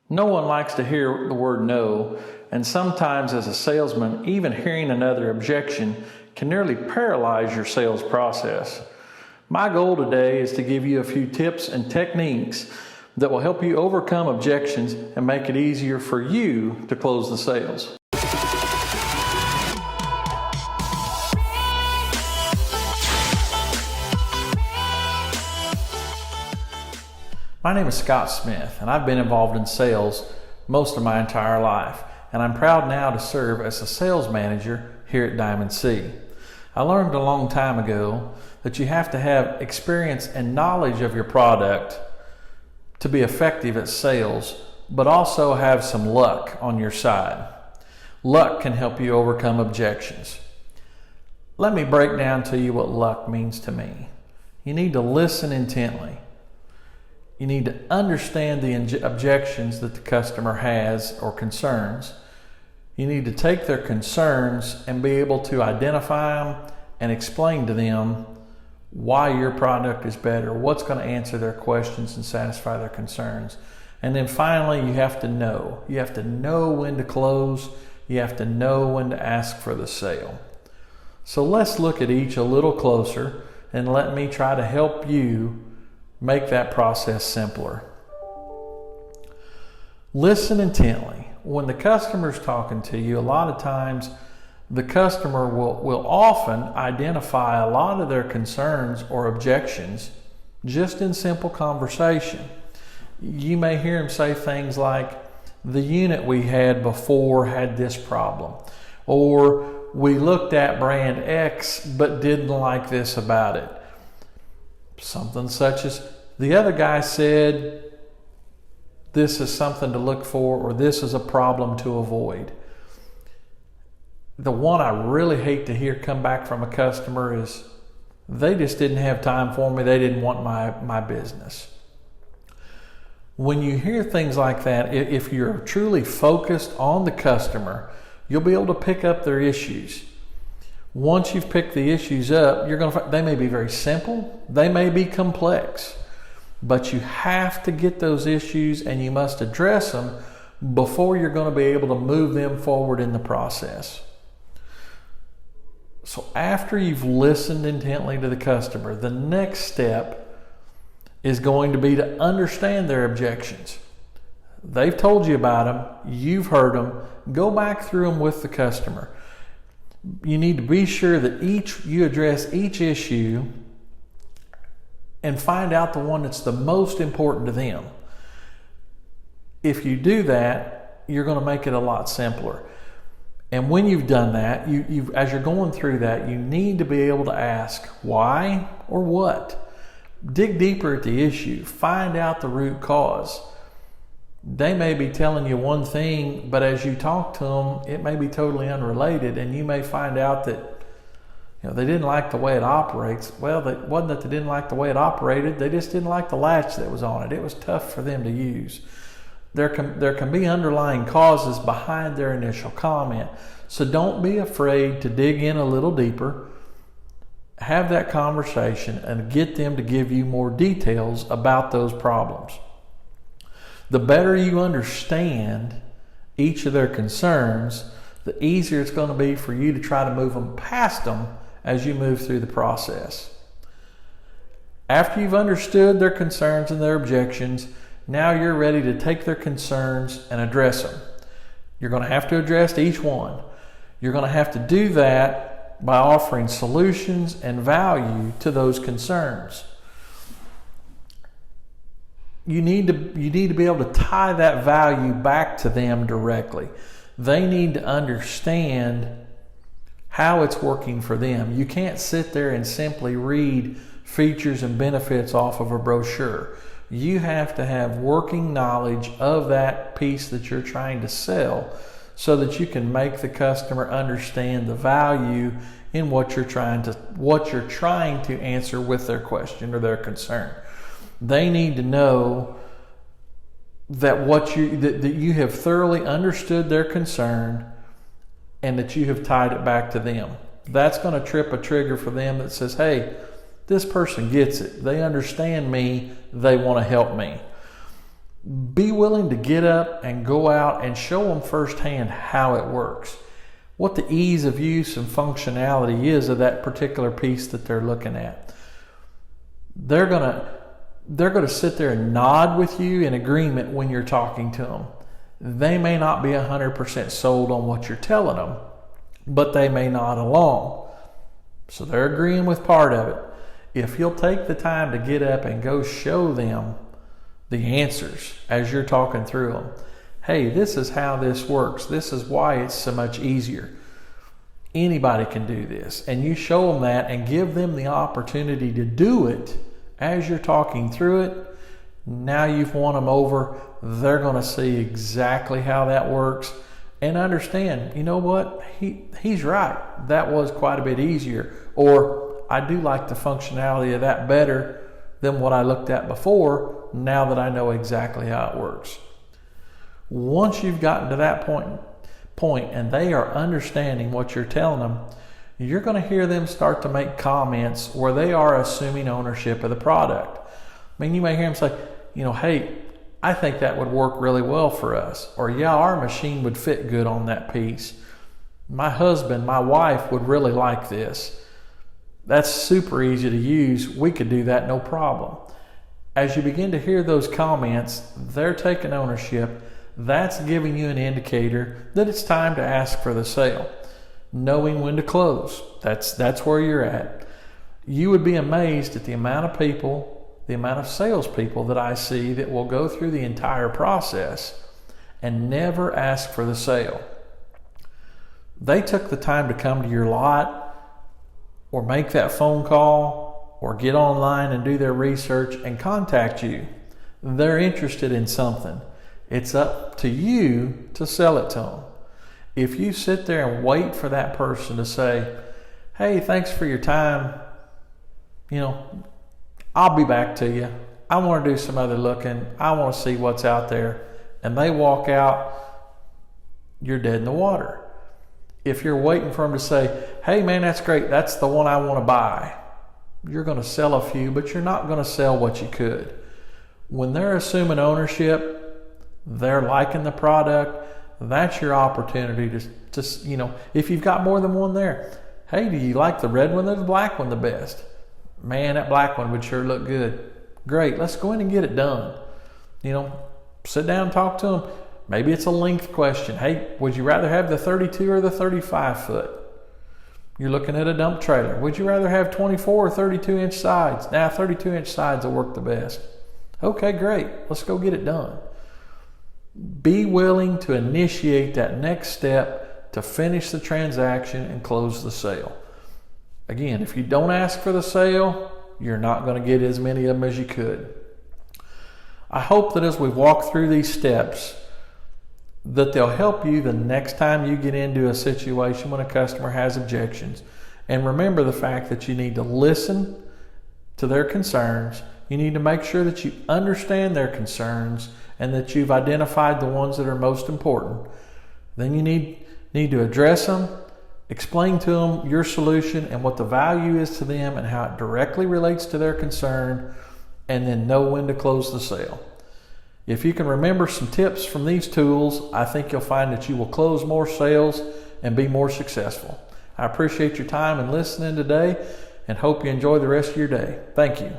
No one likes to hear the word no, and sometimes as a salesman, even hearing another objection can nearly paralyze your sales process. My goal today is to give you a few tips and techniques that will help you overcome objections and make it easier for you to close the sales. My name is Scott Smith, and I've been involved in sales most of my entire life, and I'm proud now to serve as a sales manager here at Diamond C. I learned a long time ago that you have to have experience and knowledge of your product to be effective at sales, but also have some luck on your side. Luck can help you overcome objections. Let me break down to you what luck means to me. You need to listen intently. You need to understand the objections that the customer has or concerns. You need to take their concerns and be able to identify them and explain to them why your product is better, what's going to answer their questions and satisfy their concerns. And then finally, you have to know. You have to know when to close. You have to know when to ask for the sale. So let's look at each a little closer and let me try to help you make that process simpler. Listen intently. When the customer's talking to you, a lot of times the customer will often identify a lot of their concerns or objections just in simple conversation. You may hear them say things like, the unit we had before had this problem, or we looked at brand X but didn't like this about it. Something such as, the other guy said this is something to look for, or this is a problem to avoid. The one I really hate to hear come back from a customer is, they just didn't have time for me, they didn't want my business. When you hear things like that, if you're truly focused on the customer, you'll be able to pick up their issues. Once you've picked the issues up, you're going to find they may be very simple, they may be complex, but you have to get those issues and you must address them before you're going to be able to move them forward in the process. So after you've listened intently to the customer, the next step is going to be to understand their objections. They've told you about them, you've heard them, go back through them with the customer. You need to be sure that you address each issue and find out the one that's the most important to them. If you do that, you're going to make it a lot simpler. And when you've done that, as you're going through that, you need to be able to ask why or what. Dig deeper at the issue. Find out the root cause. They may be telling you one thing, but as you talk to them, it may be totally unrelated, and you may find out that they didn't like the way it operates. Well, it wasn't that they didn't like the way it operated, they just didn't like the latch that was on it. It was tough for them to use. There can be underlying causes behind their initial comment. So don't be afraid to dig in a little deeper, have that conversation, and get them to give you more details about those problems. The better you understand each of their concerns, the easier it's going to be for you to try to move them past them as you move through the process. After you've understood their concerns and their objections, now you're ready to take their concerns and address them. You're going to have to address each one. You're going to have to do that by offering solutions and value to those concerns. You need to be able to tie that value back to them directly. They need to understand how it's working for them. You can't sit there and simply read features and benefits off of a brochure. You have to have working knowledge of that piece that you're trying to sell so that you can make the customer understand the value in what you're trying to answer with their question or their concern. They need to know that that you have thoroughly understood their concern and that you have tied it back to them. That's going to trip a trigger for them that says, hey, this person gets it. They understand me. They want to help me. Be willing to get up and go out and show them firsthand how it works, what the ease of use and functionality is of that particular piece that they're looking at. They're gonna sit there and nod with you in agreement when you're talking to them. They may not be 100% sold on what you're telling them, but they may nod along. So they're agreeing with part of it. If you'll take the time to get up and go show them the answers as you're talking through them. Hey, this is how this works. This is why it's so much easier. Anybody can do this. And you show them that and give them the opportunity to do it as you're talking through it. Now you've won them over. They're going to see exactly how that works and understand, you know what, he's right. That was quite a bit easier. Or I do like the functionality of that better than what I looked at before, now that I know exactly how it works. Once you've gotten to that point and they are understanding what you're telling them, you're going to hear them start to make comments where they are assuming ownership of the product. I mean, you may hear them say, hey, I think that would work really well for us. Or, yeah, our machine would fit good on that piece. My husband, my wife would really like this. That's super easy to use. We could do that, no problem. As you begin to hear those comments, they're taking ownership. That's giving you an indicator that it's time to ask for the sale. Knowing when to close. That's where you're at. You would be amazed at the amount of people, the amount of salespeople that I see that will go through the entire process and never ask for the sale. They took the time to come to your lot or make that phone call or get online and do their research and contact you. They're interested in something. It's up to you to sell it to them. If you sit there and wait for that person to say, hey, thanks for your time, I'll be back to you. I want to do some other looking. I want to see what's out there. And they walk out, you're dead in the water. If you're waiting for them to say, hey man, that's great. That's the one I want to buy. You're going to sell a few, but you're not going to sell what you could. When they're assuming ownership, they're liking the product, that's your opportunity to if you've got more than one there, hey, do you like the red one or the black one the best? Man, that black one would sure look good. Great, let's go in and get it done. Sit down and talk to them. Maybe it's a length question. Hey, would you rather have the 32 or the 35 foot? You're looking at a dump trailer. Would you rather have 24 or 32 inch sides? Now 32 inch sides will work the best. Okay, great. Let's go get it done. Be willing to initiate that next step to finish the transaction and close the sale. Again, if you don't ask for the sale, you're not going to get as many of them as you could. I hope that as we walk through these steps, that they'll help you the next time you get into a situation when a customer has objections. And remember the fact that you need to listen to their concerns. You need to make sure that you understand their concerns and that you've identified the ones that are most important. Then you need to address them, explain to them your solution and what the value is to them and how it directly relates to their concern, and then know when to close the sale. If you can remember some tips from these tools, I think you'll find that you will close more sales and be more successful. I appreciate your time and listening today and hope you enjoy the rest of your day. Thank you.